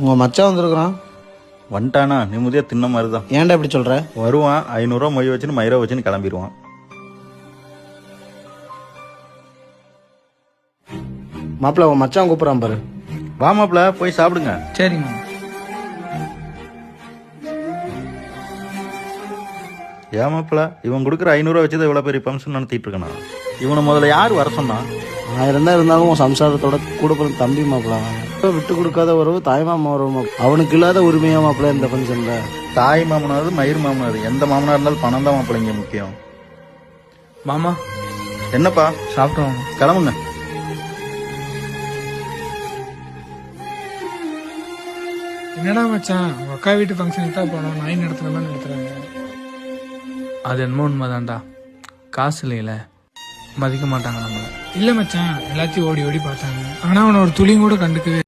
உங்கள் மச்சான் வந்திருக்கிறான். வந்துட்டானா நிம்மதியாக தின்ன மாதிரி தான். ஏன்டா இப்படி சொல்கிற? வருவான், 500 மொய் வச்சுன்னு மயிரை வச்சுன்னு கிளம்பிடுவான். மாப்பிள்ள உன் மச்சான் கூப்பிட்றான் பாரு. வா மாப்பிள்ள போய் சாப்பிடுங்க. சரிங்க. ஏன் மாப்பிள்ள இவன் கொடுக்குற 500 வச்சு தான் இவ்வளோ பெரிய ஃபங்க்ஷன் நடத்திட்டு இருக்கானா? இவனை முதல்ல யார் வர சொன்னா? 1000 தான் இருந்தாலும் உன் சம்சாரத்தோட கூட பிறந்த தம்பி மாப்பிள்ள. விட்டு கொடுக்காத உறவு தாய்மாமா உறவு. அவனுக்கு இல்லாத உரிமையா மாப்பிள்ள இந்த ஃபங்க்ஷன்ல? தாய் மாமனாவது மயிர் மாமனாவது எந்த மாமனா இருந்தாலும் பணம் தான் மாப்பிள்ள இங்கே முக்கியம். மாமா என்னப்பா சாப்பிட்டோம். கிளம்புங்க. என்னடா மச்சான், உங்க அக்கா வீட்டு ஃபங்க்ஷனுக்கு தான் போனோம், நாய் நடத்துற மாதிரி நடத்துறாங்க. அது என்னமோ உண்மைதான்டா. காசு இல்லையில மதிக்க மாட்டாங்க நம்மள. இல்ல மச்சான், எல்லாத்தையும் ஓடி ஓடி பார்த்தாங்க. ஆனா அவனை ஒரு துளியும் கூட கண்டுக்கவே